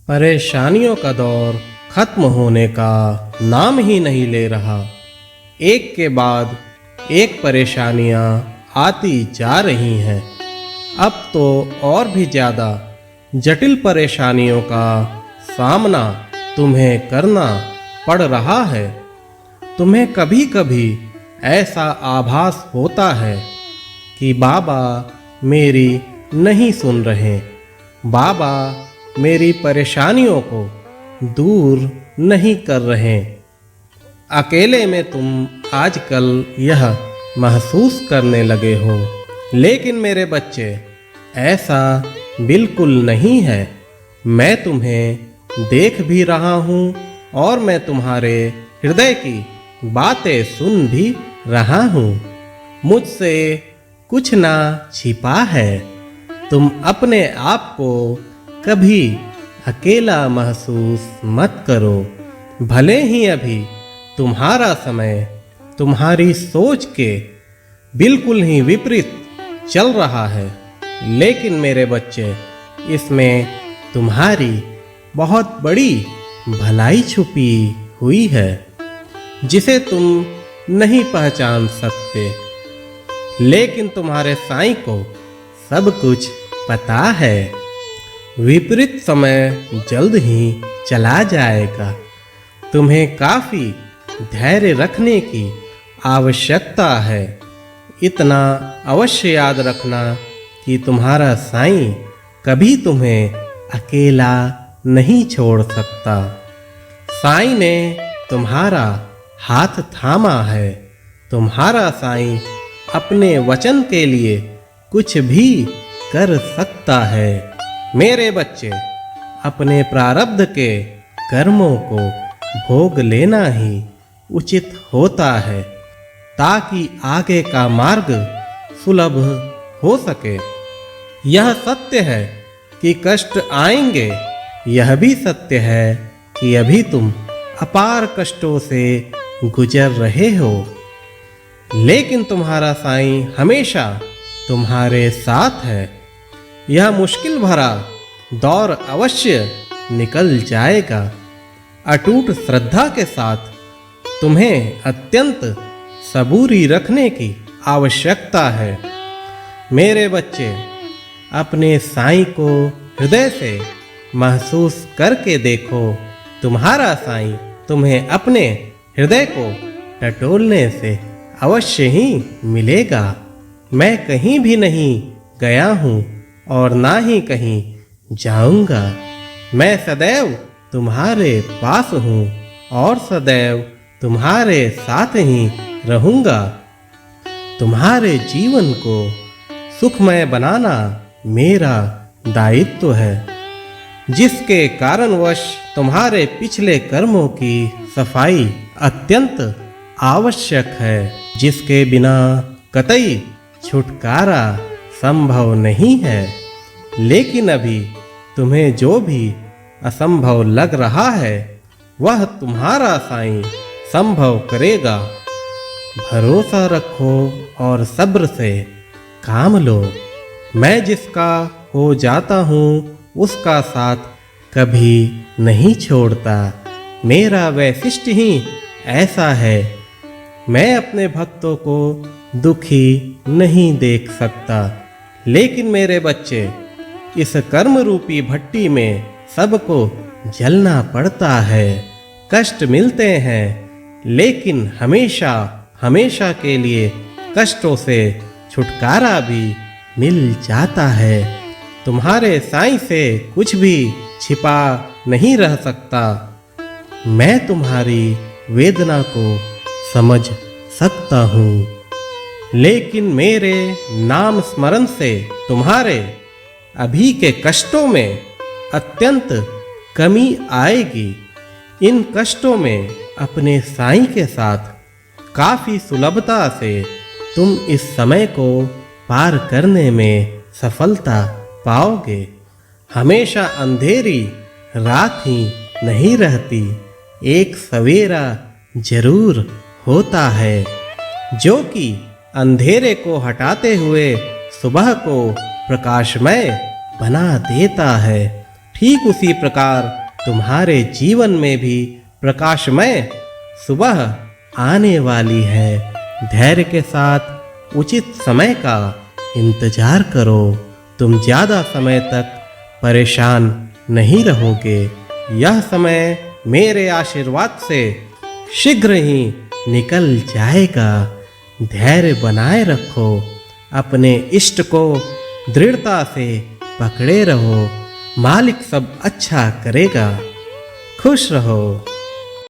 परेशानियों का दौर खत्म होने का नाम ही नहीं ले रहा। एक के बाद एक परेशानियां आती जा रही हैं। अब तो और भी ज़्यादा जटिल परेशानियों का सामना तुम्हें करना पड़ रहा है। तुम्हें कभी कभी ऐसा आभास होता है कि बाबा मेरी नहीं सुन रहे, बाबा मेरी परेशानियों को दूर नहीं कर रहे। अकेले में तुम आजकल यह महसूस करने लगे हो, लेकिन मेरे बच्चे ऐसा बिल्कुल नहीं है। मैं तुम्हें देख भी रहा हूँ और मैं तुम्हारे हृदय की बातें सुन भी रहा हूँ। मुझसे कुछ ना छिपा है। तुम अपने आप को कभी अकेला महसूस मत करो। भले ही अभी तुम्हारा समय तुम्हारी सोच के बिल्कुल ही विपरीत चल रहा है, लेकिन मेरे बच्चे इसमें तुम्हारी बहुत बड़ी भलाई छुपी हुई है, जिसे तुम नहीं पहचान सकते। लेकिन तुम्हारे साईं को सब कुछ पता है। विपरीत समय जल्द ही चला जाएगा। तुम्हें काफ़ी धैर्य रखने की आवश्यकता है। इतना अवश्य याद रखना कि तुम्हारा साईं कभी तुम्हें अकेला नहीं छोड़ सकता। साईं ने तुम्हारा हाथ थामा है। तुम्हारा साईं अपने वचन के लिए कुछ भी कर सकता है। मेरे बच्चे, अपने प्रारब्ध के कर्मों को भोग लेना ही उचित होता है, ताकि आगे का मार्ग सुलभ हो सके। यह सत्य है कि कष्ट आएंगे। यह भी सत्य है कि अभी तुम अपार कष्टों से गुजर रहे हो, लेकिन तुम्हारा साईं हमेशा तुम्हारे साथ है। यह मुश्किल भरा दौर अवश्य निकल जाएगा। अटूट श्रद्धा के साथ तुम्हें अत्यंत सबूरी रखने की आवश्यकता है। मेरे बच्चे, अपने साईं को हृदय से महसूस करके देखो। तुम्हारा साईं तुम्हें अपने हृदय को टटोलने से अवश्य ही मिलेगा। मैं कहीं भी नहीं गया हूँ और ना ही कहीं जाऊंगा। मैं सदैव तुम्हारे पास हूँ और सदैव तुम्हारे साथ ही रहूंगा। तुम्हारे जीवन को सुखमय बनाना मेरा दायित्व है, जिसके कारणवश तुम्हारे पिछले कर्मों की सफाई अत्यंत आवश्यक है, जिसके बिना कतई छुटकारा संभव नहीं है। लेकिन अभी तुम्हें जो भी असंभव लग रहा है, वह तुम्हारा साईं संभव करेगा। भरोसा रखो और सब्र से काम लो। मैं जिसका हो जाता हूँ उसका साथ कभी नहीं छोड़ता। मेरा वैशिष्ट ही ऐसा है। मैं अपने भक्तों को दुखी नहीं देख सकता। लेकिन मेरे बच्चे, इस कर्म रूपी भट्टी में सबको जलना पड़ता है। कष्ट मिलते हैं, लेकिन हमेशा हमेशा के लिए कष्टों से छुटकारा भी मिल जाता है। तुम्हारे साईं से कुछ भी छिपा नहीं रह सकता। मैं तुम्हारी वेदना को समझ सकता हूँ, लेकिन मेरे नाम स्मरण से तुम्हारे अभी के कष्टों में अत्यंत कमी आएगी। इन कष्टों में अपने साईं के साथ काफ़ी सुलभता से तुम इस समय को पार करने में सफलता पाओगे। हमेशा अंधेरी रात ही नहीं रहती, एक सवेरा जरूर होता है, जो कि अंधेरे को हटाते हुए सुबह को प्रकाशमय बना देता है। ठीक उसी प्रकार तुम्हारे जीवन में भी प्रकाशमय सुबह आने वाली है। धैर्य के साथ उचित समय का इंतजार करो। तुम ज़्यादा समय तक परेशान नहीं रहोगे। यह समय मेरे आशीर्वाद से शीघ्र ही निकल जाएगा। धैर्य बनाए रखो। अपने इष्ट को दृढ़ता से पकड़े रहो। मालिक सब अच्छा करेगा। खुश रहो।